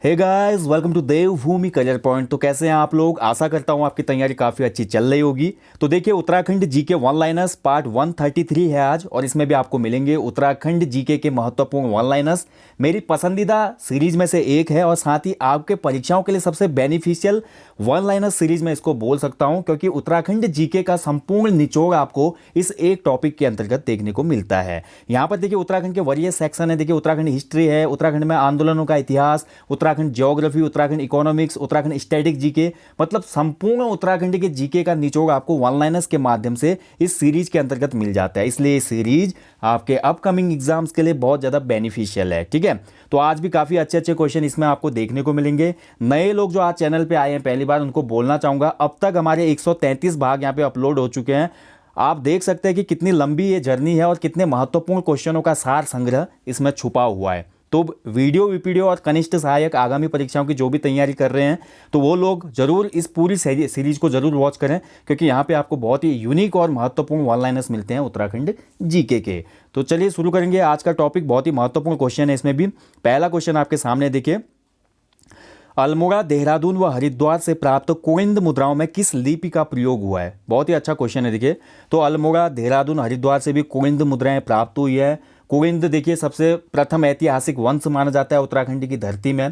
Hey guys, welcome to Devbhoomi career point. तो कैसे हैं आप लोग? आशा करता हूं आपकी तैयारी काफ़ी अच्छी चल रही होगी। तो देखिए, Uttarakhand GK one liners part 133 है आज, और इसमें भी आपको मिलेंगे उत्तराखंड जीके के महत्वपूर्ण वन लाइनर्स। मेरी पसंदीदा सीरीज में से एक है और साथ ही आपके परीक्षाओं के लिए सबसे बेनिफिशियल वन लाइनर सीरीज में इसको बोल सकता हूं, क्योंकि उत्तराखंड जीके का संपूर्ण निचोड़ आपको इस एक टॉपिक के अंतर्गत देखने को मिलता है। यहाँ पर देखिए, उत्तराखंड के वरीय सेक्शन है। देखिए, उत्तराखंड हिस्ट्री है, उत्तराखंड में आंदोलनों का इतिहास, Uttarakhand geography, Uttarakhand economics, Uttarakhand static GK, मतलब संपूर्ण उत्तराखंड के जीके का निचोड़ आपको वन लाइनर्स के माध्यम से इस सीरीज के अंतर्गत मिल जाता है। इसलिए ये सीरीज आपके अपकमिंग एग्जाम्स के लिए बहुत ज़्यादा बेनिफिशियल है। ठीक है, तो आज भी काफ़ी अच्छे अच्छे क्वेश्चन इसमें आपको देखने को मिलेंगे। नए लोग जो आज चैनल पे आए हैं पहली बार, उनको बोलना चाहूँगा, अब तक हमारे 133 भाग यहाँ पे अपलोड हो चुके हैं। आप देख सकते हैं कि कितनी लंबी ये जर्नी है और कितने महत्वपूर्ण क्वेश्चनों का सार संग्रह इसमें छुपा हुआ है। तो वीडियो और कनिष्ठ सहायक आगामी परीक्षाओं की जो भी तैयारी कर रहे हैं, तो वो लोग जरूर इस पूरी सीरीज को जरूर वॉच करें, क्योंकि यहाँ पे आपको बहुत ही यूनिक और महत्वपूर्ण वन लाइनर्स मिलते हैं उत्तराखंड जीके के। तो चलिए शुरू करेंगे आज का टॉपिक। बहुत ही महत्वपूर्ण क्वेश्चन है इसमें भी। पहला क्वेश्चन आपके सामने देखिए, अल्मोड़ा, देहरादून व हरिद्वार से प्राप्त कुनिंद मुद्राओं में किस लिपि का प्रयोग हुआ है? बहुत ही अच्छा क्वेश्चन है। देखिए, तो अल्मोड़ा, देहरादून, हरिद्वार से भी कुनिंद मुद्राएं प्राप्त हुई है। कुनिंद देखिए सबसे प्रथम ऐतिहासिक वंश माना जाता है उत्तराखंड की धरती में।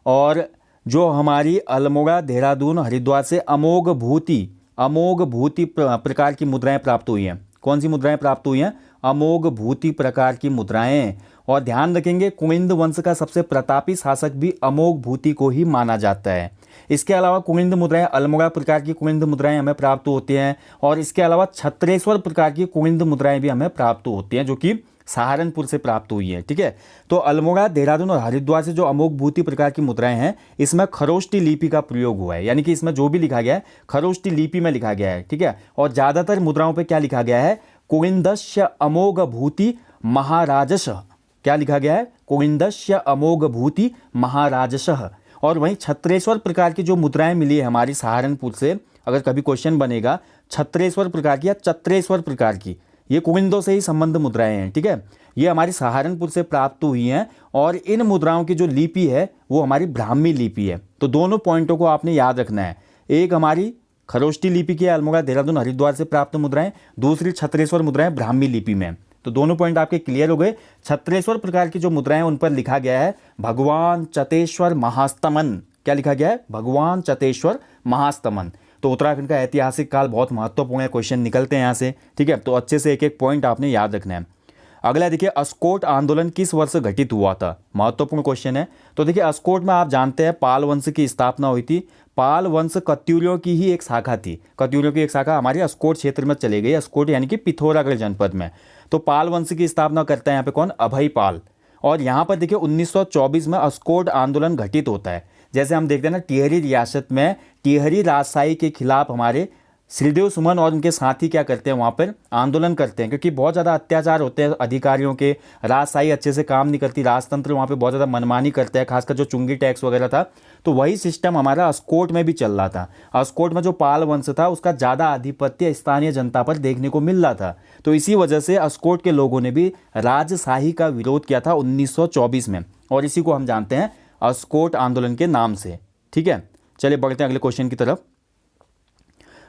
और जो हमारी अल्मोड़ा, देहरादून, हरिद्वार से अमोघ भूति प्रकार की मुद्राएं प्राप्त हुई हैं। कौन सी मुद्राएं प्राप्त हुई हैं? अमोघ भूति प्रकार की मुद्राएं। और ध्यान रखेंगे, कुनिंद वंश का सबसे प्रतापी शासक भी अमोघ भूति को ही माना जाता है। इसके अलावा कुनिंद मुद्राएं, अल्मोड़ा प्रकार की कुनिंद मुद्राएं हमें प्राप्त होती हैं, और इसके अलावा छत्रेश्वर प्रकार की कुनिंद मुद्राएं भी हमें प्राप्त होती हैं, जो कि सहारनपुर से प्राप्त हुई हैं। ठीक है, तो अल्मोड़ा, देहरादून और हरिद्वार से जो अमोघ भूति प्रकार की मुद्राएं हैं, इसमें खरोष्टी लिपि का प्रयोग हुआ है। यानी कि इसमें जो भी लिखा गया है खरोष्टी लिपि में लिखा गया है। ठीक है, और ज़्यादातर मुद्राओं पर क्या लिखा गया है? कुनिंदस्य अमोघ भूति महाराजशः। क्या लिखा गया है? कुनिंदस्य अमोघ भूति महाराजशः। और वहीं छत्रेश्वर प्रकार की जो मुद्राएं मिली है हमारी सहारनपुर से, अगर कभी क्वेश्चन बनेगा छत्रेश्वर प्रकार की या चत्रेश्वर प्रकार की, ये कुनिंदों से ही संबंध मुद्राएं हैं। ठीक है, ये हमारी सहारनपुर से प्राप्त हुई हैं, और इन मुद्राओं की जो लिपि है वो हमारी ब्राह्मी लिपि है। तो दोनों पॉइंटों को आपने याद रखना है। एक हमारी खरोष्टी लिपि की अल्मोड़ा, देहरादून, हरिद्वार से प्राप्त मुद्राएं, दूसरी छत्रेश्वर मुद्राएं ब्राह्मी लिपि में। तो दोनों पॉइंट आपके क्लियर हो गए। छत्रेश्वर प्रकार की जो मुद्राएं उन पर लिखा गया है भगवान चतेश्वर महास्तमन। क्या लिखा गया है? भगवान चतेश्वर महास्तमन। तो उत्तराखंड का ऐतिहासिक काल बहुत महत्वपूर्ण है, क्वेश्चन निकलते हैं यहाँ से। ठीक है, तो अच्छे से एक एक पॉइंट आपने याद रखना है। अगला देखिए, अस्कोट आंदोलन किस वर्ष घटित हुआ था? महत्वपूर्ण क्वेश्चन है। तो देखिए, अस्कोट में आप जानते हैं पाल वंश की स्थापना हुई थी। पाल वंश कत्यूरियों की ही एक शाखा थी। कत्यूरियों की एक शाखा हमारे अस्कोट क्षेत्र में चली गई। अस्कोट यानी कि पिथौरागढ़ जनपद में। तो पाल वंश की स्थापना करता है यहाँ पे कौन? अभय पाल। और यहाँ पर देखिए 1924 में अस्कोट आंदोलन घटित होता है। जैसे हम देखते हैं ना, टिहरी रियासत में टिहरी राजशाही के खिलाफ हमारे श्रीदेव सुमन और उनके साथी क्या करते हैं, वहाँ पर आंदोलन करते हैं, क्योंकि बहुत ज़्यादा अत्याचार होते हैं अधिकारियों के। राजशाही अच्छे से काम नहीं करती, राजतंत्र वहाँ पे बहुत ज़्यादा मनमानी करता है, खासकर जो चुंगी टैक्स वगैरह था। तो वही सिस्टम हमारा अस्कोट में भी चल रहा था। अस्कोट में जो पाल वंश था उसका ज़्यादा आधिपत्य स्थानीय जनता पर देखने को मिल रहा था। तो इसी वजह से अस्कोट के लोगों ने भी राजशाही का विरोध किया था 1924 में, और इसी को हम जानते हैं अस्कोट आंदोलन के नाम से। ठीक है, चलिए बढ़ते हैं अगले क्वेश्चन की तरफ।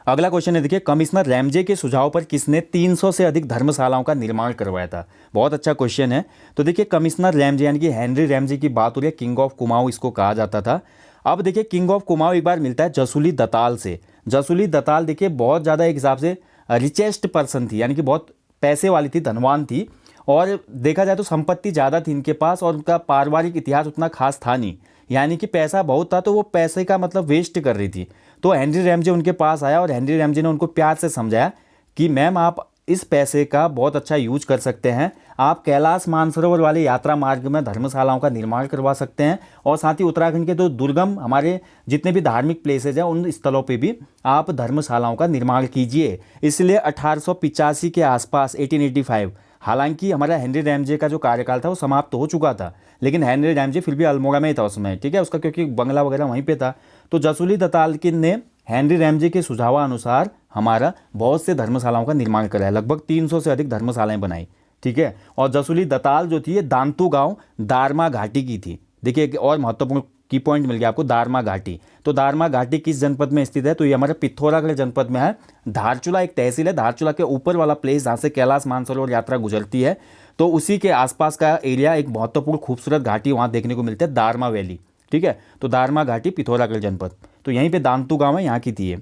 अगला क्वेश्चन है, देखिए, कमिश्नर रैमजे के सुझाव पर किसने 300 से अधिक धर्मशालाओं का निर्माण करवाया था? बहुत अच्छा क्वेश्चन है। तो देखिए, कमिश्नर रैमजे यानी कि हेनरी रैमजे की बात हो रही है। किंग ऑफ कुमाऊं इसको कहा जाता था। अब देखिए, किंग ऑफ कुमाऊं एक बार मिलता है जसूली दताल से। जसूली दताल देखिए बहुत ज़्यादा एक हिसाब से रिचेस्ट पर्सन थी, यानी कि बहुत पैसे वाली थी, धनवान थी, और देखा जाए तो संपत्ति ज़्यादा थी इनके पास, और उनका पारिवारिक इतिहास उतना खास था नहीं। यानी कि पैसा बहुत था, तो वो पैसे का मतलब वेस्ट कर रही थी। तो हेनरी रैमजे उनके पास आया, और हेनरी रैमजे ने उनको प्यार से समझाया कि मैम, आप इस पैसे का बहुत अच्छा यूज कर सकते हैं। आप कैलाश मानसरोवर वाले यात्रा मार्ग में धर्मशालाओं का निर्माण करवा सकते हैं, और साथ ही उत्तराखंड के जो दुर्गम हमारे जितने भी धार्मिक प्लेसेज हैं उन स्थलों पे भी आप धर्मशालाओं का निर्माण कीजिए। इसलिए 1885 के आसपास 1885, हालांकि हमारा हेनरी रैमजे का जो कार्यकाल था वो समाप्त हो चुका था, लेकिन हेनरी रैमजे फिर भी अल्मोड़ा में ही था उसमें। ठीक है, उसका क्योंकि बंगला वगैरह वहीं पे था। तो जसूली दताल ने हेनरी रैमजे के सुझावानुसार हमारा बहुत से धर्मशालाओं का निर्माण कराया, लगभग 300 से अधिक धर्मशालाएं बनाई। ठीक है, और जसूली दताल जो थी ये दांतू गांव दारमा घाटी की थी। देखिए, एक और महत्वपूर्ण की पॉइंट मिल गया आपको, दारमा घाटी। तो दारमा घाटी किस जनपद में स्थित है? तो ये हमारे पिथौरागढ़ जनपद में है। धारचूला एक तहसील है, धारचूला के ऊपर वाला प्लेस जहाँ से कैलाश मानसरोवर यात्रा गुजरती है, तो उसी के आसपास का एरिया, एक महत्वपूर्ण खूबसूरत घाटी वहाँ देखने को मिलती है, दारमा वैली। ठीक है, तो दारमा घाटी पिथौरागढ़ जनपद, तो यहीं पे दांतू गांव है, यहाँ की थी ये।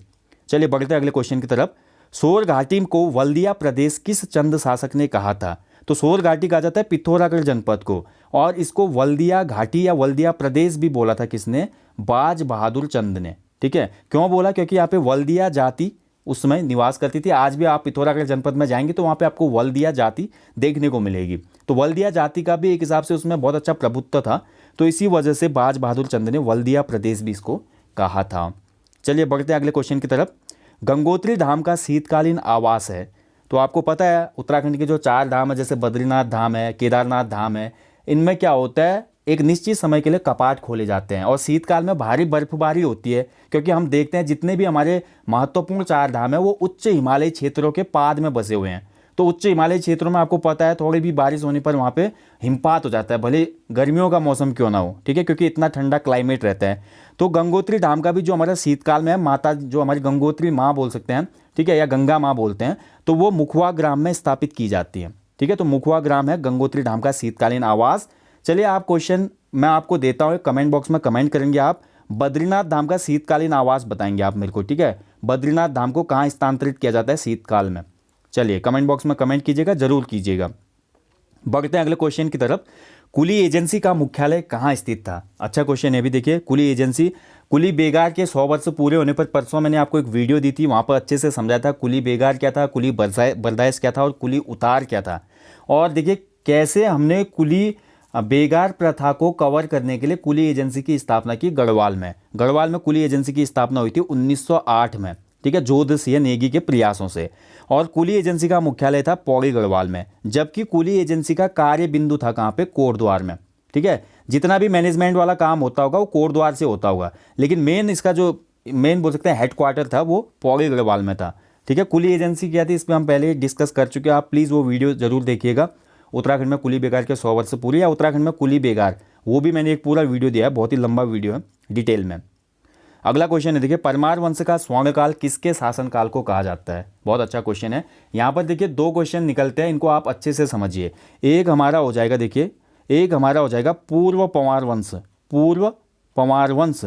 चलिए बढ़ते हैं अगले क्वेश्चन की तरफ। सोर घाटी को वल्दिया प्रदेश किस चंद शासक ने कहा था? तो सोर घाटी कहा जाता है पिथौरागढ़ जनपद को, और इसको वल्दिया घाटी या वल्दिया प्रदेश भी बोला था किसने? बाज बहादुर चंद ने। ठीक है, क्यों बोला? क्योंकि यहाँ पे वल्दिया जाति उस समय निवास करती थी। आज भी आप पिथौरागढ़ जनपद में जाएंगे तो वहाँ पे आपको वल्दिया जाति देखने को मिलेगी। तो वल्दिया जाति का भी एक हिसाब से उसमें बहुत अच्छा प्रभुत्व था, तो इसी वजह से बाज बहादुर चंद ने वल्दिया प्रदेश भी इसको कहा था। चलिए बढ़ते हैं अगले क्वेश्चन की तरफ। गंगोत्री धाम का शीतकालीन आवास है। तो आपको पता है उत्तराखंड के जो 4 धाम है, जैसे बद्रीनाथ धाम है, केदारनाथ धाम है, इनमें क्या होता है, एक निश्चित समय के लिए कपाट खोले जाते हैं और शीतकाल में भारी बर्फबारी होती है, क्योंकि हम देखते हैं जितने भी हमारे महत्वपूर्ण 4 धाम है वो उच्च हिमालयी क्षेत्रों के पाद में बसे हुए हैं। तो उच्च हिमालयी क्षेत्रों में आपको पता है थोड़ी भी बारिश होने पर वहाँ पे हिमपात हो जाता है, भले गर्मियों का मौसम क्यों ना हो। ठीक है, क्योंकि इतना ठंडा क्लाइमेट रहता है। तो गंगोत्री धाम का भी जो हमारा शीतकाल में है, माता जो हमारी गंगोत्री माँ बोल सकते हैं, ठीक है, या गंगा माँ बोलते हैं, तो वो मुखवा ग्राम में स्थापित की जाती है। ठीक है, तो मुखवा ग्राम है गंगोत्री धाम का शीतकालीन आवास। चलिए आप क्वेश्चन मैं आपको देता हूँ, कमेंट बॉक्स में कमेंट करेंगे आप, बद्रीनाथ धाम का शीतकालीन आवास बताएंगे आप मेरे को। ठीक है, बद्रीनाथ धाम को कहाँ स्थानांतरित किया जाता है शीतकाल में? चलिए कमेंट बॉक्स में कमेंट कीजिएगा, जरूर कीजिएगा। बढ़ते हैं अगले क्वेश्चन की तरफ। कुली एजेंसी का मुख्यालय कहाँ स्थित था? अच्छा क्वेश्चन है भी, देखिए कुली एजेंसी, कुली बेगार के 100 वर्ष पूरे होने पर परसों मैंने आपको एक वीडियो दी थी, वहाँ पर अच्छे से समझाया था कुली बेगार क्या था, कुली बरदायस क्या था और कुली उतार क्या था। और देखिए कैसे हमने कुली बेगार प्रथा को कवर करने के लिए कुली एजेंसी की स्थापना की गढ़वाल में। गढ़वाल में कुली एजेंसी की स्थापना हुई थी 1908 में। ठीक है, जोध सिंह नेगी के प्रयासों से। और कुली एजेंसी का मुख्यालय था पौड़ी गढ़वाल में, जबकि कुली एजेंसी का कार्य बिंदु था कहाँ पे? कोटद्वार में। ठीक है, जितना भी मैनेजमेंट वाला काम होता होगा वो कोटद्वार से होता होगा, लेकिन मेन इसका जो मेन बोल सकते हैं हेडक्वार्टर था वो पौड़ी गढ़वाल में था। ठीक है, कुली एजेंसी क्या थी इस पर हम पहले डिस्कस कर चुके हैं, आप प्लीज़ वो वीडियो जरूर देखिएगा। उत्तराखंड में कुली बेगार के 100 वर्ष पूरे, या उत्तराखंड में कुली बेगार, वो भी मैंने एक पूरा वीडियो दिया है, बहुत ही लंबा वीडियो है डिटेल में। अगला क्वेश्चन है, देखिए परमार वंश का स्वर्णकाल किसके शासनकाल को कहा जाता है? बहुत अच्छा क्वेश्चन है। यहाँ पर देखिए 2 क्वेश्चन निकलते हैं, इनको आप अच्छे से समझिए। एक हमारा हो जाएगा, देखिए एक हमारा हो जाएगा पूर्व पंवार वंश, पूर्व पंवार वंश,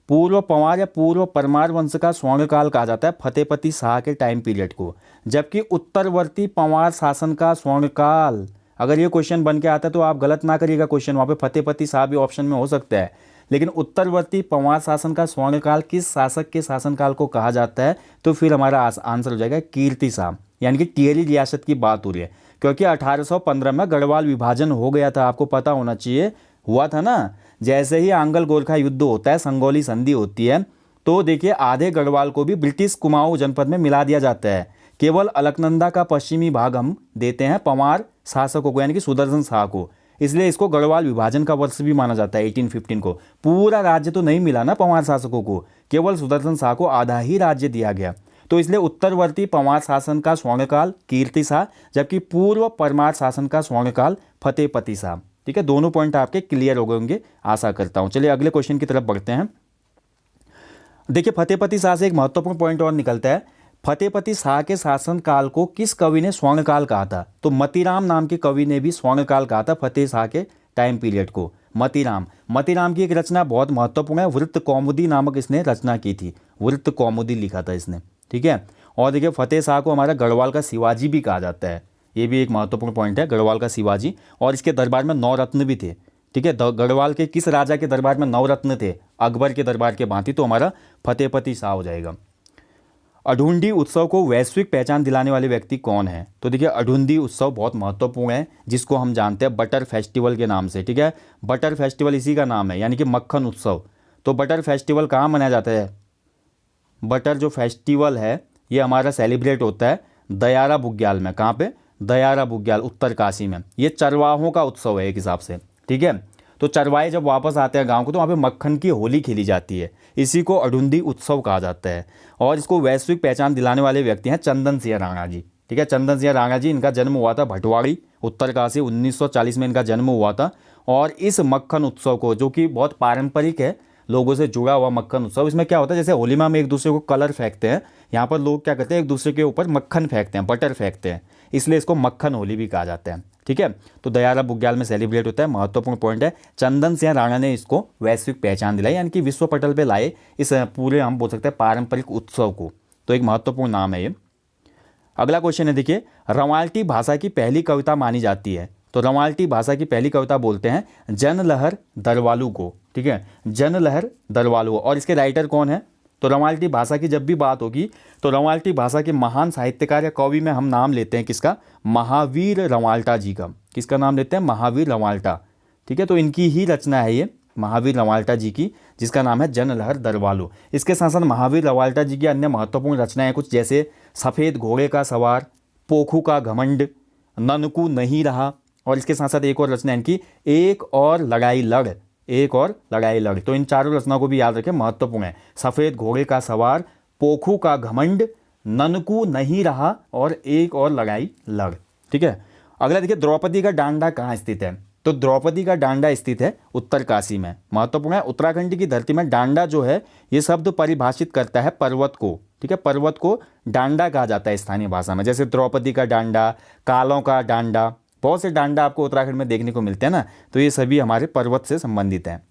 पूर्व पंवार या पूर्व परमार वंश का स्वर्णकाल कहा जाता है फतेहपति शाह के टाइम पीरियड को, जबकि उत्तरवर्ती पंवार शासन का स्वर्णकाल, अगर ये क्वेश्चन बन के आता है तो आप गलत ना करिएगा क्वेश्चन, वहाँ पे फतेहपति शाह भी ऑप्शन में हो सकता है, लेकिन उत्तरवर्ती पंवार शासन का स्वर्णकाल किस शासक के शासनकाल को कहा जाता है? तो फिर हमारा आंसर हो जाएगा कीर्ति शाह, यानी कि टिहरी रियासत की बात हो रही है, क्योंकि 1815 में गढ़वाल विभाजन हो गया था, आपको पता होना चाहिए, हुआ था ना। जैसे ही आंगल गोरखा युद्ध होता है, संगोली संधि होती है, तो देखिए आधे गढ़वाल को भी ब्रिटिश कुमाऊं जनपद में मिला दिया जाता है, केवल अलकनंदा का पश्चिमी भाग हम देते हैं पंवार शासकों को, यानी कि सुदर्शन शाह को, इसलिए इसको गढ़वाल विभाजन का वर्ष भी माना जाता है 1815 को। पूरा राज्य तो नहीं मिला ना पंवार शासकों को, केवल सुदर्शन शाह को आधा ही राज्य दिया गया, तो इसलिए उत्तरवर्ती पंवार शासन का स्वर्णकाल कीर्ति शाह, जबकि पूर्व परमार शासन का स्वर्णकाल फतेहपति शाह। ठीक है, दोनों पॉइंट आपके क्लियर हो गए होंगे आशा करता हूं। चलिए अगले क्वेश्चन की तरफ बढ़ते हैं। देखिए फतेहपति शाह से एक महत्वपूर्ण पॉइंट और निकलता है, फतेहपति शाह के शासनकाल को किस कवि ने स्वर्णकाल कहा था? तो मतीराम नाम के कवि ने भी स्वर्णकाल कहा था फतेह शाह के टाइम पीरियड को। मतीराम की एक रचना बहुत महत्वपूर्ण है, वृत्त कौमुदी नामक इसने रचना की थी, वृत्त कौमुदी लिखा था इसने। ठीक है, और देखिए फतेह शाह को हमारा गढ़वाल का शिवाजी भी कहा जाता है, ये भी एक महत्वपूर्ण पॉइंट है, गढ़वाल का शिवाजी। और इसके दरबार में 9 रत्न भी थे। ठीक है, गढ़वाल के किस राजा के दरबार में 9 रत्न थे? अकबर के दरबार के भांति, तो हमारा फतेहपति शाह हो जाएगा। अढुंडी उत्सव को वैश्विक पहचान दिलाने वाले व्यक्ति कौन है? तो देखिए अढुंडी उत्सव बहुत महत्वपूर्ण है, जिसको हम जानते हैं बटर फेस्टिवल के नाम से। ठीक है, बटर फेस्टिवल इसी का नाम है, यानी कि मक्खन उत्सव। तो बटर फेस्टिवल कहाँ मनाया जाता है? बटर जो फेस्टिवल है ये हमारा सेलिब्रेट होता है दयारा बुग्याल में। कहाँ पे? दयारा बुग्याल, उत्तरकाशी में। ये चरवाहों का उत्सव है एक हिसाब से। ठीक है, तो चरवाहे जब वापस आते हैं गांव को, तो वहाँ पे मक्खन की होली खेली जाती है, इसी को अढुंडी उत्सव कहा जाता है। और इसको वैश्विक पहचान दिलाने वाले व्यक्ति हैं चंदन सिंह राणा जी। ठीक है, चंदन सिंह राणा जी, इनका जन्म हुआ था भटवाड़ी, उत्तरकाशी, 1940 में इनका जन्म हुआ था। और इस मक्खन उत्सव को, जो कि बहुत पारंपरिक है, लोगों से जुड़ा हुआ मक्खन उत्सव। इसमें क्या होता है, जैसे होली में हम एक दूसरे को कलर फेंकते हैं, यहाँ पर लोग क्या करते हैं, एक दूसरे के ऊपर मक्खन फेंकते हैं, बटर फेंकते हैं, इसलिए इसको मक्खन होली भी कहा जाता है। ठीक है, तो दयारा बुग्याल में सेलिब्रेट होता है। महत्वपूर्ण पॉइंट है, चंदन सिंह राणा ने इसको वैश्विक पहचान दिलाई, यानी कि विश्व पटल पे लाए इस पूरे हम बोल सकते हैं पारंपरिक उत्सव को। तो एक महत्वपूर्ण नाम है ये। अगला क्वेश्चन है, देखिए, रवाल्टी भाषा की पहली कविता मानी जाती है। तो रवाल्टी भाषा की पहली कविता बोलते हैं जनलहर दरवालू को। ठीक है, जनलहर दरवालू। और इसके राइटर कौन है? तो रवाल्टी भाषा की जब भी बात होगी तो रवाल्टी भाषा के महान साहित्यकार या कवि में हम नाम लेते हैं किसका? महावीर रवाल्टा जी का। किसका नाम लेते हैं? महावीर रवाल्टा। ठीक है, तो इनकी ही रचना है ये, महावीर रवाल्टा जी की, जिसका नाम है जनलहर दरवालू। इसके साथ साथ महावीर रवाल्टा जी की अन्य महत्वपूर्ण रचनाएं कुछ, जैसे सफ़ेद घोड़े का सवार, पोखू का घमंड, ननकू नहीं रहा, और इसके साथ साथ एक और रचना इनकी, एक और लड़ाई लड़, एक और लड़ाई लड़। तो इन चारों रचनाओं को भी याद रखें, महत्वपूर्ण है। सफ़ेद घोड़े का सवार, पोखू का घमंड, ननकू नहीं रहा और एक और लड़ाई लड़। ठीक है, अगला देखिए, द्रौपदी का डांडा कहाँ स्थित है? तो द्रौपदी का डांडा स्थित है उत्तरकाशी में। महत्वपूर्ण है, उत्तराखंड की धरती में डांडा जो है ये शब्द परिभाषित करता है पर्वत को। ठीक है, पर्वत को डांडा कहा जाता है स्थानीय भाषा में, जैसे द्रौपदी का डांडा, कालों का डांडा, बहुत से डांडा आपको उत्तराखंड में देखने को मिलते हैं ना, तो ये सभी हमारे पर्वत से संबंधित हैं।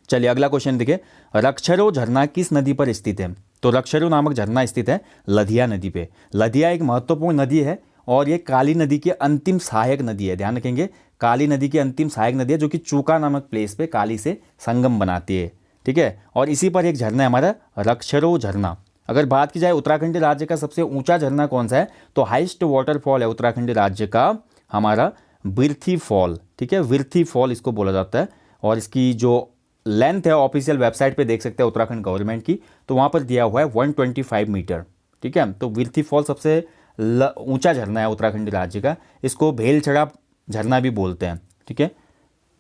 चलिए अगला क्वेश्चन देखिए, रक्षरो झरना किस नदी पर स्थित है? तो रक्षरो नामक झरना स्थित है लधिया नदी पे। लधिया एक महत्वपूर्ण नदी है और ये काली नदी की अंतिम सहायक नदी है। ध्यान रखेंगे, काली नदी की अंतिम सहायक नदी है, जो कि चूका नामक प्लेस पे काली से संगम बनाती है। ठीक है, और इसी पर एक झरना है हमारा रक्षरो झरना। अगर बात की जाए उत्तराखंड राज्य का सबसे ऊंचा झरना कौन सा है, तो हाईएस्ट वाटरफॉल है उत्तराखंड राज्य का हमारा बिरथी फॉल। ठीक है, बिरथी फॉल इसको बोला जाता है, और इसकी जो लेंथ है ऑफिशियल वेबसाइट पे देख सकते हैं उत्तराखंड गवर्नमेंट की, तो वहाँ पर दिया हुआ है 125 मीटर। ठीक है, तो बिरथी फॉल सबसे ऊंचा झरना है उत्तराखंड राज्य का। इसको भेलछड़ा झरना भी बोलते हैं। ठीक है,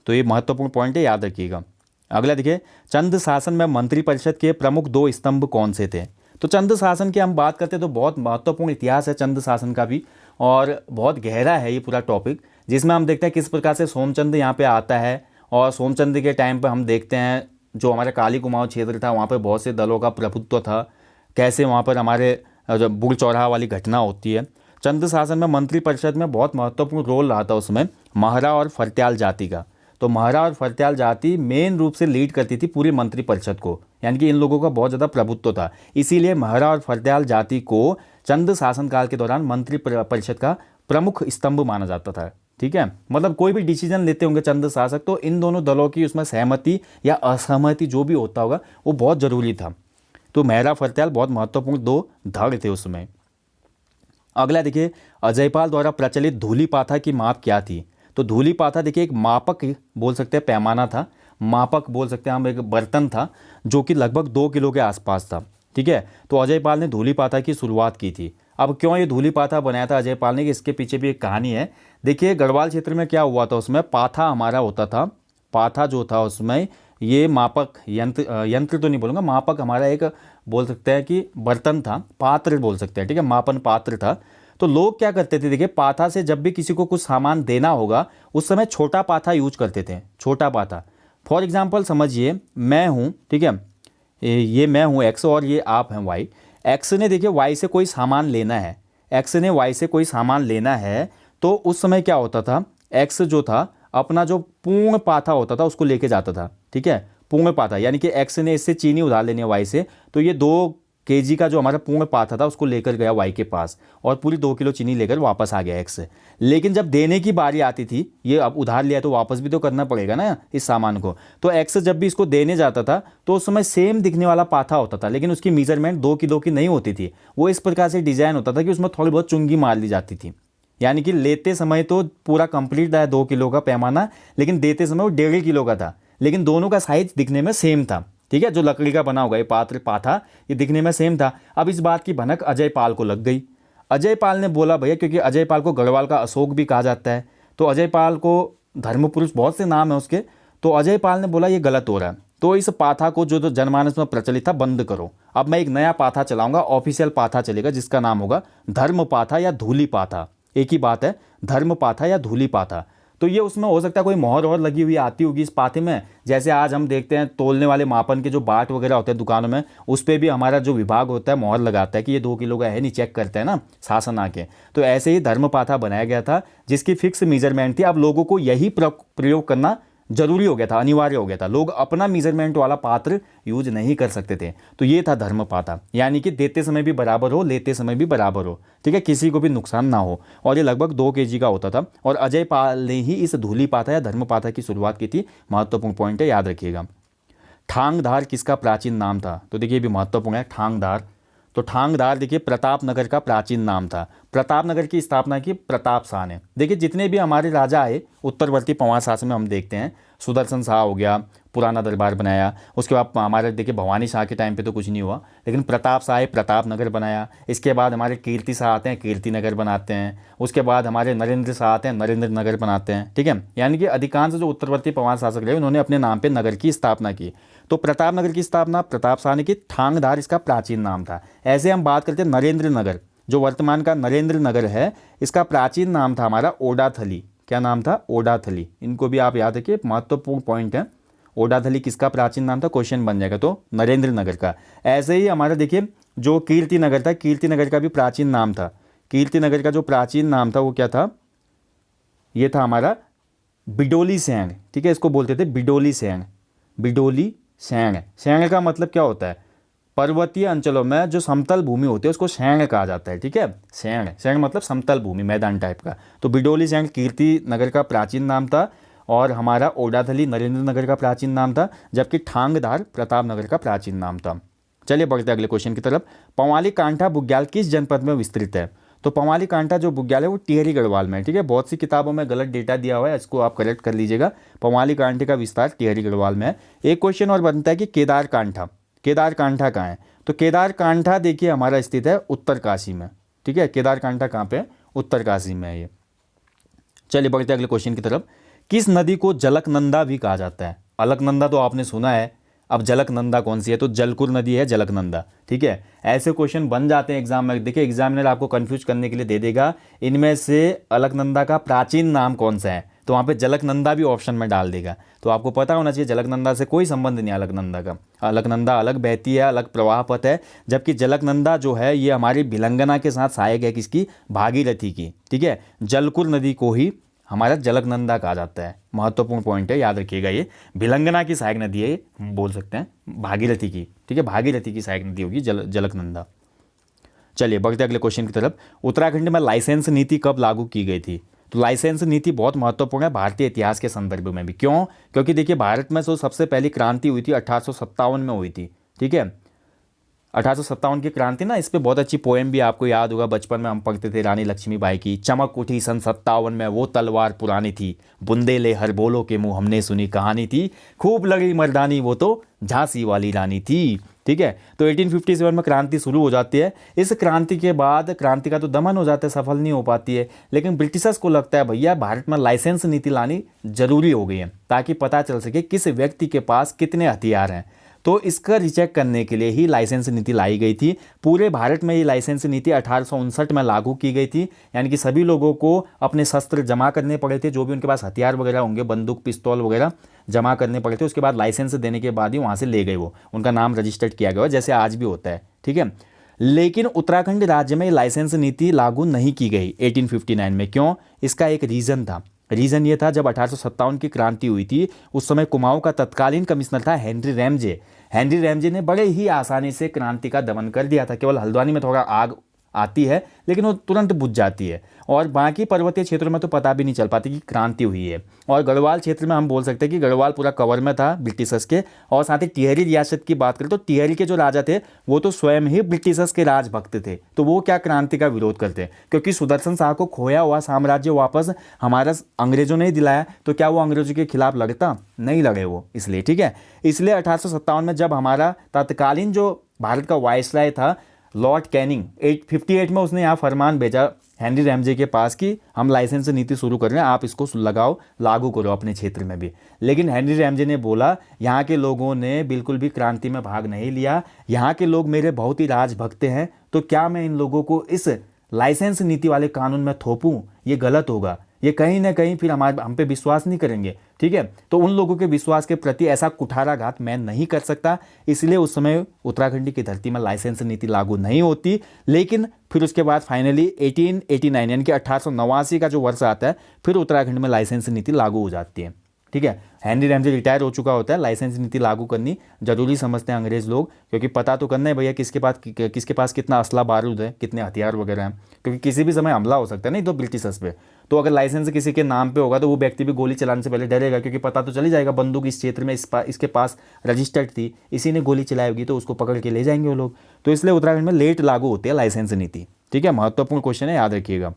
तो ये महत्वपूर्ण पॉइंट है, याद रखिएगा। अगला देखिए, चंद शासन में मंत्रिपरिषद के प्रमुख 2 स्तंभ कौन से थे? तो चंद शासन की हम बात करते हैं तो बहुत महत्वपूर्ण इतिहास है चंद शासन का भी, और बहुत गहरा है ये पूरा टॉपिक, जिसमें हम देखते हैं किस प्रकार से सोमचंद यहाँ पे आता है। और सोमचंद के टाइम पर हम देखते हैं जो हमारे काली कुमाऊं क्षेत्र था वहाँ पर बहुत से दलों का प्रभुत्व था, कैसे वहाँ पर हमारे जब बुल चौराहा वाली घटना होती है। चंद शासन में मंत्रिपरिषद में बहुत महत्वपूर्ण रोल रहा था उसमें महरा और फरत्याल जाति का। तो महरा और फरत्याल जाति मेन रूप से लीड करती थी पूरी मंत्रिपरिषद को, यानी कि इन लोगों का बहुत ज़्यादा प्रभुत्व था। इसीलिए महरा और फरत्याल जाति को चंद शासनकाल के दौरान मंत्रिपरिषद का प्रमुख स्तंभ माना जाता था। ठीक है, मतलब कोई भी डिसीजन लेते होंगे चंद शासक तो इन दोनों दलों की उसमें सहमति या असहमति जो भी होता होगा वो बहुत ज़रूरी था। तो महरा फरत्याल बहुत महत्वपूर्ण 2 धड़ थे उसमें। अगला देखिए, अजयपाल द्वारा प्रचलित धूली पाथा की माप क्या थी? तो धूली पाथा देखिए एक मापक बोल सकते हैं, पैमाना था, मापक बोल सकते हैं हम, एक बर्तन था जो कि लगभग 2 किलो के आसपास था। ठीक है, तो अजयपाल ने धूली पाथा की शुरुआत की थी। अब क्यों ये धूली पाथा बनाया था अजयपाल ने, कि इसके पीछे भी एक कहानी है। देखिए गढ़वाल क्षेत्र में क्या हुआ था, उसमें पाथा हमारा होता था, पाथा जो था उसमें ये मापक यंत्र तो नहीं बोलूँगा, मापक हमारा एक बोल सकते हैं कि बर्तन था, पात्र बोल सकते हैं। ठीक है, मापन पात्र था। तो लोग क्या करते थे, देखिए पाथा से जब भी किसी को कुछ सामान देना होगा उस समय छोटा पाथा यूज करते थे, छोटा पाथा। फॉर एग्जाम्पल समझिए मैं हूँ, ठीक है, ये मैं हूँ एक्स और ये आप हैं वाई। एक्स ने देखिए वाई से कोई सामान लेना है, एक्स ने वाई से कोई सामान लेना है, तो उस समय क्या होता था, एक्स जो था अपना जो पूर्ण पाथा होता था उसको लेके जाता था। ठीक है, पूर्ण पाथा, यानी कि एक्स ने इससे चीनी उधार लेनी है वाई से, तो ये 2 केजी का जो हमारा पूर्ण पाथा था उसको लेकर गया वाई के पास और पूरी 2 किलो चीनी लेकर वापस आ गया एक्स। लेकिन जब देने की बारी आती थी, ये अब उधार लिया तो वापस भी तो करना पड़ेगा ना इस सामान को, तो एक्स जब भी इसको देने जाता था तो उस समय सेम दिखने वाला पाथा होता था, लेकिन उसकी मेजरमेंट 2 किलो की नहीं होती थी। वो इस प्रकार से डिजाइन होता था कि उसमें थोड़ी बहुत चुंगी मार ली जाती थी, यानी कि लेते समय तो पूरा कंप्लीट आया 2 किलो का पैमाना, लेकिन देते समय वो 1.5 किलो का था, लेकिन दोनों का साइज दिखने में सेम था। ठीक है, जो लकड़ी का बना होगा ये पात्र पाथा, ये दिखने में सेम था। अब इस बात की भनक अजयपाल को लग गई। अजयपाल ने बोला भैया, क्योंकि अजयपाल को गढ़वाल का अशोक भी कहा जाता है, तो अजयपाल को धर्मपुरुष बहुत से नाम है उसके, तो अजयपाल ने बोला ये गलत हो रहा है, तो इस पाथा को जो जनमानस में प्रचलित था बंद करो। अब मैं एक नया पाथा चलाऊंगा, ऑफिशियल पाथा चलेगा जिसका नाम होगा धर्म पाथा या धूली पाथा। एक ही बात है, धर्म पाथा या धूली पाथा। तो ये उसमें हो सकता है कोई मोहर और लगी हुई आती होगी इस पाथे में। जैसे आज हम देखते हैं तोलने वाले मापन के जो बाट वगैरह होते हैं दुकानों में, उस पर भी हमारा जो विभाग होता है मोहर लगाता है कि ये 2 किलो का है नहीं, चेक करते हैं ना शासन आके। तो ऐसे ही धर्मपाथा बनाया गया था जिसकी फिक्स मेजरमेंट थी। अब लोगों को यही प्रयोग करना जरूरी हो गया था, अनिवार्य हो गया था। लोग अपना मेजरमेंट वाला पात्र यूज नहीं कर सकते थे। तो ये था धर्मपाथा, यानी कि देते समय भी बराबर हो, लेते समय भी बराबर हो, ठीक है, किसी को भी नुकसान ना हो। और ये लगभग 2 kg का होता था। और अजय पाल ने ही इस धूलिपाथा या धर्मपाथा की शुरुआत की थी। महत्वपूर्ण पॉइंट है, याद रखिएगा। ठांगधार किसका प्राचीन नाम था? तो देखिए भी महत्वपूर्ण है, ठांगधार। तो ठांगधार देखिए प्रतापनगर का प्राचीन नाम था। प्रतापनगर की स्थापना की प्रताप शाह ने। देखिए जितने भी हमारे राजा आए उत्तरवर्ती पंवार शासन में, हम देखते हैं सुदर्शन शाह हो गया, पुराना दरबार बनाया। उसके बाद हमारे देखिए भवानी शाह के टाइम पे तो कुछ नहीं हुआ, लेकिन प्रताप शाह आए, प्रतापनगर बनाया। इसके बाद हमारे कीर्ति शाह आते हैं, कीर्ति नगर बनाते हैं। उसके बाद हमारे नरेंद्र शाह आते हैं, नरेंद्र नगर बनाते हैं, ठीक है। यानी कि अधिकांश जो उत्तरवर्ती पंवार शासक रहे उन्होंने अपने नाम पे नगर की स्थापना की। तो प्रतापनगर की स्थापना प्रताप शाह ने की। ठांगधार इसका प्राचीन नाम था। ऐसे हम बात करते हैं नरेंद्र नगर, जो वर्तमान का नरेंद्र नगर है, इसका प्राचीन नाम था हमारा ओडाथली। क्या नाम था? ओडाथली। इनको भी आप याद रखिए, महत्वपूर्ण पॉइंट है। ओडाथली किसका प्राचीन नाम था? क्वेश्चन बन जाएगा तो नरेंद्र नगर का। ऐसे ही हमारा देखिए जो कीर्ति नगर था, कीर्ति नगर का भी प्राचीन नाम था। कीर्ति नगर का जो प्राचीन नाम था वो क्या था? ये था हमारा बिडोली सैंड, ठीक है, इसको बोलते थे Bidoli sand. Bidoli sand, sand का मतलब क्या होता है? पर्वतीय अंचलों में जो समतल भूमि होती है उसको सैंड कहा जाता है, ठीक है। सैंड, सैंड मतलब समतल भूमि, मैदान टाइप का। तो बिडोली सैंड कीर्ति नगर का प्राचीन नाम था, और हमारा ओडाथली नरेंद्र नगर का प्राचीन नाम था, जबकि ठांगधार प्रताप नगर का प्राचीन नाम था। चलिए बढ़ते अगले क्वेश्चन की तरफ। पंवाली कांठा बुग्याल किस जनपद में विस्तृत है? तो पंवाली कांठा जो बुग्याल है वो टिहरी गढ़वाल में है, ठीक है। बहुत सी किताबों में गलत डेटा दिया हुआ है, इसको आप करेक्ट कर लीजिएगा। पंवाली कांठे का विस्तार टिहरी गढ़वाल में है। एक क्वेश्चन और बनता है कि केदार कांठा, केदार कांठा कहाँ है? तो केदार कांठा देखिए हमारा स्थित है उत्तरकाशी में, ठीक है। केदार कांठा कहाँ पे? उत्तरकाशी में है ये। चलिए बढ़ते अगले क्वेश्चन की तरफ। किस नदी को जलकनंदा भी कहा जाता है? अलकनंदा तो आपने सुना है, अब जलकनंदा कौन सी है? तो जलकुर नदी है जलकनंदा, ठीक है। ऐसे क्वेश्चन बन जाते हैं एग्जाम में। देखिए एग्जामिनर आपको कंफ्यूज करने के लिए दे देगा इनमें से अलकनंदा का प्राचीन नाम कौन सा है, तो वहाँ पे जलकनंदा भी ऑप्शन में डाल देगा। तो आपको पता होना चाहिए जलकनंदा से कोई संबंध नहीं है अलकनंदा का। अलकनंदा अलग बहती है, अलग प्रवाह पथ है, जबकि जलकनंदा जो है ये हमारी भिलंगना के साथ सहायक है, किसकी? भागीरथी की, ठीक है। जलकुर नदी को ही हमारा जलकनंदा कहा जाता है। महत्वपूर्ण पॉइंट है, याद रखिएगा। ये भिलंगना की सहायक नदी है, ये बोल सकते हैं भागीरथी की, ठीक है। भागीरथी की सहायक नदी होगी जलकनंदा। चलिए बढ़ते अगले क्वेश्चन की तरफ। उत्तराखंड में लाइसेंस नीति कब लागू की गई थी? तो लाइसेंस नीति बहुत महत्वपूर्ण है भारतीय इतिहास के संदर्भ में भी। क्यों? क्योंकि देखिए भारत में जो सबसे पहली क्रांति हुई थी 1857 में हुई थी, ठीक है। 1857 की क्रांति ना, इस पे बहुत अच्छी पोएम भी आपको याद होगा, बचपन में हम पढ़ते थे रानी लक्ष्मीबाई की। चमक उठी सन 57 में वो तलवार पुरानी थी, बुंदेले हर बोलो के मुंह हमने सुनी कहानी थी, खूब लगी मर्दानी वो तो झांसी वाली रानी थी, ठीक है। तो 1857 में क्रांति शुरू हो जाती है। इस क्रांति के बाद क्रांति का तो दमन हो जाता है, सफल नहीं हो पाती है। लेकिन ब्रिटिशर्स को लगता है भैया भारत में लाइसेंस नीति लानी जरूरी हो गई है, ताकि पता चल सके किस व्यक्ति के पास कितने हथियार हैं। तो इसका रिचेक करने के लिए ही लाइसेंस नीति लाई गई थी। पूरे भारत में ये लाइसेंस नीति 1859 में लागू की गई थी। यानी कि सभी लोगों को अपने शस्त्र जमा करने पड़े थे, जो भी उनके पास हथियार वगैरह होंगे, बंदूक पिस्तौल वगैरह जमा करने पड़े थे। उसके बाद लाइसेंस देने के बाद ही वहाँ से ले गए, वो उनका नाम रजिस्टर्ड किया गया, जैसे आज भी होता है, ठीक है। लेकिन उत्तराखंड राज्य में लाइसेंस नीति लागू नहीं की गई 1859 में। क्यों? इसका एक रीज़न था। रीज़न ये था, जब 1857 की क्रांति हुई थी उस समय कुमाऊं का तत्कालीन कमिश्नर था हेनरी रैमजे। हेनरी रैमजे ने बड़े ही आसानी से क्रांति का दमन कर दिया था। केवल हल्द्वानी में थोड़ा आग आती है लेकिन वो तुरंत बुझ जाती है, और बाकी पर्वतीय क्षेत्रों में तो पता भी नहीं चल पाती कि क्रांति हुई है। और गढ़वाल क्षेत्र में हम बोल सकते हैं कि गढ़वाल पूरा कवर में था ब्रिटिशर्स के। और साथ ही टिहरी रियासत की बात करें तो टिहरी के जो राजा थे वो तो स्वयं ही ब्रिटिशर्स के राजभक्त थे। तो वो क्या क्रांति का विरोध करते, क्योंकि सुदर्शन शाह को खोया हुआ साम्राज्य वापस हमारा अंग्रेजों ने ही दिलाया, तो क्या वो अंग्रेजों के खिलाफ लड़ता? नहीं लड़े वो, इसलिए, ठीक है। इसलिए 1857 में जब हमारा तत्कालीन जो भारत का वायसराय था लॉर्ड कैनिंग 858 में, उसने यहाँ फरमान भेजा हेनरी रैमजे के पास कि हम लाइसेंस नीति शुरू कर रहे हैं, आप इसको लगाओ, लागू करो अपने क्षेत्र में भी। लेकिन हेनरी रैमजे ने बोला यहाँ के लोगों ने बिल्कुल भी क्रांति में भाग नहीं लिया, यहाँ के लोग मेरे बहुत ही राजभक्त हैं, तो क्या मैं इन लोगों को इस लाइसेंस नीति वाले कानून में थोपूं? ये गलत होगा। ये कहीं ना कहीं फिर हम पे विश्वास नहीं करेंगे, ठीक है। तो उन लोगों के विश्वास के प्रति ऐसा कुठाराघात मैं नहीं कर सकता, इसलिए उस समय उत्तराखंड की धरती में लाइसेंस नीति लागू नहीं होती। लेकिन फिर उसके बाद फाइनली 1889 यानी कि 1889 का जो वर्ष आता है, फिर उत्तराखंड में लाइसेंस नीति लागू हो जाती है, ठीक है। हेनरी रैमजे रिटायर हो चुका होता है, लाइसेंस नीति लागू करनी जरूरी समझते हैं अंग्रेज लोग, क्योंकि पता तो करना है भैया किसके पास कितना असला बारूद है, कितने हथियार वगैरह हैं, क्योंकि किसी भी समय हमला हो सकता है नहीं तो ब्रिटिशर्स पे। तो अगर लाइसेंस किसी के नाम पे होगा तो वो व्यक्ति भी गोली चलाने से पहले डरेगा, क्योंकि पता तो चल ही जाएगा बंदूक इस क्षेत्र में इसके पास रजिस्टर्ड थी, इसी ने गोली चलाई होगी, तो उसको पकड़ के ले जाएंगे वो लोग। तो इसलिए उत्तराखंड में लेट लागू होती है लाइसेंस नीति, ठीक है। महत्वपूर्ण क्वेश्चन है, याद रखिएगा।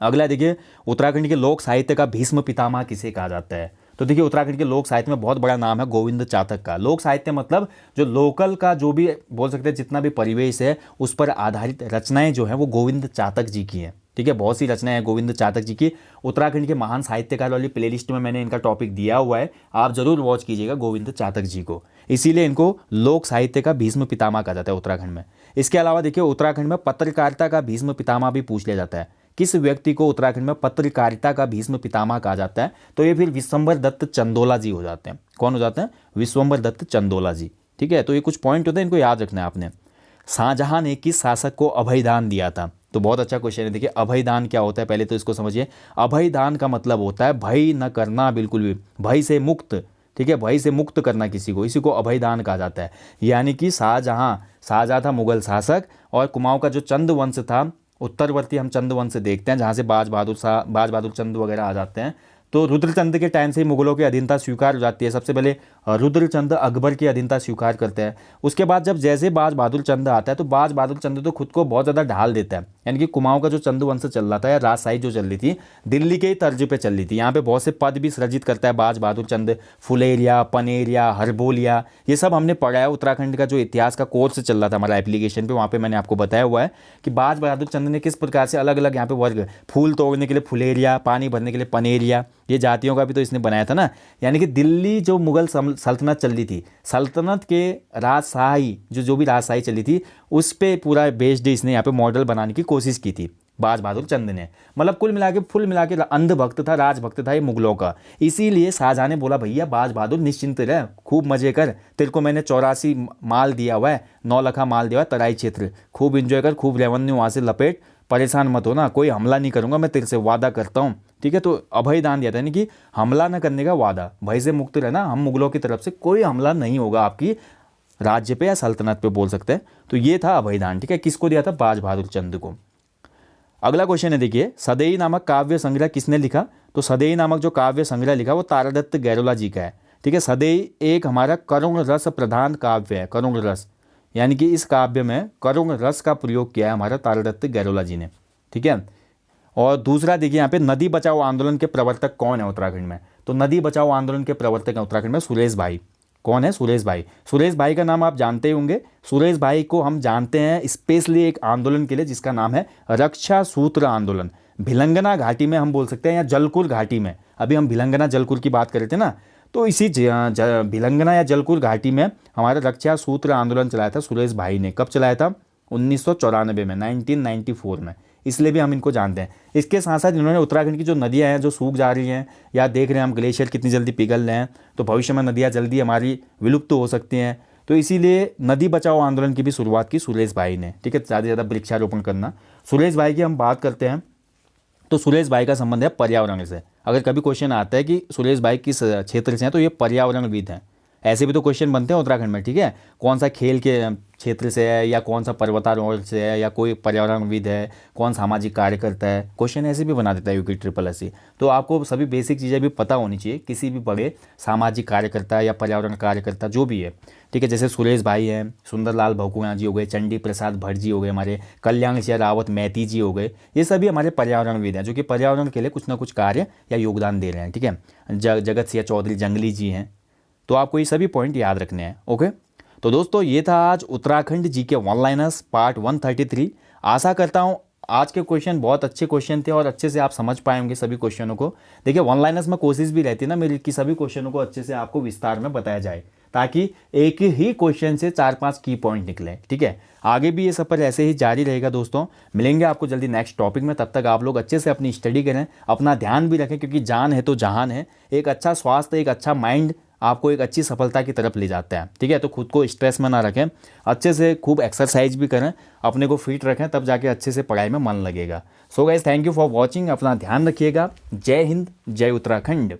अगला देखिए, उत्तराखंड के लोक साहित्य का भीष्म पितामह किसे कहा जाता है? तो देखिए, उत्तराखंड के लोक साहित्य में बहुत बड़ा नाम है गोविंद चातक का। लोक साहित्य मतलब जो लोकल का जो भी बोल सकते हैं, जितना भी परिवेश है उस पर आधारित रचनाएं जो है वो गोविंद चातक जी की हैं, ठीक है। बहुत सी रचनाएं हैं गोविंद चातक जी की। उत्तराखंड के महान साहित्यकार वाली प्लेलिस्ट में मैंने इनका टॉपिक दिया हुआ है, आप जरूर वॉच कीजिएगा गोविंद चातक जी को। इसीलिए इनको लोक साहित्य का भीष्म पितामह कहा जाता है उत्तराखंड में। इसके अलावा देखिए, उत्तराखंड में पत्रकारिता का भीष्म पितामह भी पूछ लिया जाता है। किस व्यक्ति को उत्तराखंड में पत्रकारिता का भीष्म पितामह कहा जाता है? तो ये फिर विश्वंभर दत्त चंदोला जी हो जाते हैं। कौन हो जाते हैं? विश्वंभर दत्त चंदोला जी, ठीक है। तो ये कुछ पॉइंट होते हैं, इनको याद रखना है आपने। शाहजहां ने किस शासक को अभयदान दिया था? तो बहुत अच्छा क्वेश्चन है। देखिए, अभयदान क्या होता है पहले तो इसको समझिए। अभयदान का मतलब होता है भय न करना, बिल्कुल भी भय से मुक्त, ठीक है। भय से मुक्त करना किसी को, इसी को अभयदान कहा जाता है। यानी कि शाहजहां था मुगल शासक, और कुमाऊं का जो चंद वंश था, उत्तरवर्ती हम चंद वंश देखते हैं जहाँ से बाज बहादुर चंद वगैरह आ जाते हैं। तो रुद्रचंद के टाइम से ही मुगलों की अधीनता स्वीकार हो जाती है। सबसे पहले रुद्रचंद अकबर की अधीनता स्वीकार करते हैं। उसके बाद जब जैसे बाज बहादुर चंद आता है तो बाज बहादुर चंद तो खुद को बहुत ज़्यादा ढाल देता है। यानी कि कुमाऊं का जो चंद वंश चल रहा था या राजशाही जो चल रही थी, दिल्ली के ही तर्ज पे चल रही थी। यहाँ पे बहुत से पद भी सृजित करता है बाज बहादुर चंद, फुलेरिया, पनेरिया, हरबोलिया, ये सब हमने पढ़ा है। उत्तराखंड का जो इतिहास का कोर्स चल रहा था हमारा एप्लीकेशन पे, वहाँ पे मैंने आपको बताया हुआ है कि बाज बहादुर चंद ने किस प्रकार से अलग अलग यहाँ पे वर्ग, फूल तोड़ने के लिए फुलेरिया, पानी भरने के लिए पनेरिया, ये जातियों का भी तो इसने बनाया था ना। यानी कि दिल्ली जो मुगल सल्तनत चल रही थी, सल्तनत के राजशाही जो भी राजशाही चली थी, उस पे पूरा बेस्ड इसने यहाँ पे मॉडल बनाने की कोशिश की थी बाज बहादुर चंद ने। मतलब फुल मिला के अंधभक्त था, राजभक्त था ये मुगलों का। इसीलिए शाहजहां ने बोला भैया बाज बहादुर निश्चिंत रह, खूब मजे कर, तेरे को मैंने 84 माल दिया हुआ है, 9 लखा माल दिया हुआ है, तराई क्षेत्र, खूब इंजॉय कर, खूब रेवेन्यू वहाँ से लपेट, परेशान मत होना, कोई हमला नहीं करूंगा मैं तेरे से, वादा करता हूँ, ठीक है। तो अभय दान दिया था, यानी कि हमला न करने का वादा, भय से मुक्त रहना, हम मुगलों की तरफ से कोई हमला नहीं होगा आपकी राज्य पे या सल्तनत पे, बोल सकते हैं। तो ये था अभयदान, ठीक है। किसको दिया था? बाज बहादुर चंद को। अगला क्वेश्चन है, देखिए, सदैई नामक काव्य संग्रह किसने लिखा? तो सदैई नामक जो काव्य संग्रह लिखा वो तारादत्त गैरोला जी का है, ठीक है। सदैई एक हमारा करुण रस प्रधान काव्य है, करुण रस, यानी कि इस काव्य में करुण रस का प्रयोग किया है हमारा तारादत्त गैरोला जी ने, ठीक है। और दूसरा देखिए, यहाँ पे नदी बचाओ आंदोलन के प्रवर्तक कौन है उत्तराखंड में? तो नदी बचाओ आंदोलन के प्रवर्तक हैं उत्तराखंड में सुरेश भाई। कौन है? सुरेश भाई। सुरेश भाई का नाम आप जानते ही होंगे। सुरेश भाई को हम जानते हैं स्पेशली एक आंदोलन के लिए जिसका नाम है रक्षा सूत्र आंदोलन। भिलंगना घाटी में हम बोल सकते हैं, या जलकुर घाटी में, अभी हम भिलंगना जलकुर की बात कर रहे थे ना, तो इसी भिलंगना या जलकुर घाटी में हमारा रक्षा सूत्र आंदोलन चलाया था सुरेश भाई ने। कब चलाया था? 1994 में, 1994 में, इसलिए भी हम इनको जानते हैं। इसके साथ साथ इन्होंने उत्तराखंड की जो नदियां हैं जो सूख जा रही हैं, या देख रहे हैं हम ग्लेशियर कितनी जल्दी पिघल रहे हैं, तो भविष्य में नदियां जल्दी हमारी विलुप्त हो सकती हैं, तो इसीलिए नदी बचाओ आंदोलन की भी शुरुआत की सुरेश भाई ने, ठीक है। ज़्यादा से ज़्यादा वृक्षारोपण करना। सुरेश भाई की हम बात करते हैं तो सुरेश भाई का संबंध है पर्यावरण से। अगर कभी क्वेश्चन आता है कि सुरेश भाई किस क्षेत्र से हैं, तो ये पर्यावरणविद हैं। ऐसे भी तो क्वेश्चन बनते हैं उत्तराखंड में, ठीक है। कौन सा खेल के क्षेत्र से है, या कौन सा पर्वतारोहण से है, या कोई पर्यावरणविद है, कौन सामाजिक कार्य करता है, क्वेश्चन ऐसे भी बना देता है यूपी SSSC। तो आपको सभी बेसिक चीज़ें भी पता होनी चाहिए, किसी भी बड़े सामाजिक कार्यकर्ता या पर्यावरण कार्यकर्ता जो भी है, ठीक है। जैसे सुरेश भाई हैं, सुंदरलाल भौकुआ जी हो गए, चंडी प्रसाद भट्ट जी हो गए, हमारे कल्याण सिंह रावत मैती जी हो गए, ये सभी हमारे पर्यावरणविद हैं जो कि पर्यावरण के लिए कुछ ना कुछ कार्य या योगदान दे रहे हैं, ठीक है। जगत सिंह चौधरी जंगली जी हैं। तो आपको ये सभी पॉइंट याद रखने हैं, ओके। तो दोस्तों, ये था आज Uttarakhand GK one liners part 133। आशा करता हूँ आज के क्वेश्चन बहुत अच्छे क्वेश्चन थे और अच्छे से आप समझ पाए होंगे सभी क्वेश्चनों को। देखिए, वन लाइनर्स में कोशिश भी रहती है ना मेरी कि सभी क्वेश्चनों को अच्छे से आपको विस्तार में बताया जाए, ताकि एक ही क्वेश्चन से 4-5 की पॉइंट निकले। ठीक है, आगे भी ये सफ़र ऐसे ही जारी रहेगा दोस्तों। मिलेंगे आपको जल्दी नेक्स्ट टॉपिक में, तब तक आप लोग अच्छे से अपनी स्टडी करें, अपना ध्यान भी रखें, क्योंकि जान है तो जहान है। एक अच्छा स्वास्थ्य, एक अच्छा माइंड आपको एक अच्छी सफलता की तरफ ले जाता है। ठीक है, तो खुद को स्ट्रेस में ना रखें, अच्छे से खूब एक्सरसाइज भी करें, अपने को फिट रखें, तब जाके अच्छे से पढ़ाई में मन लगेगा। So guys, thank you for watching, अपना ध्यान रखिएगा। जय हिंद, जय उत्तराखंड।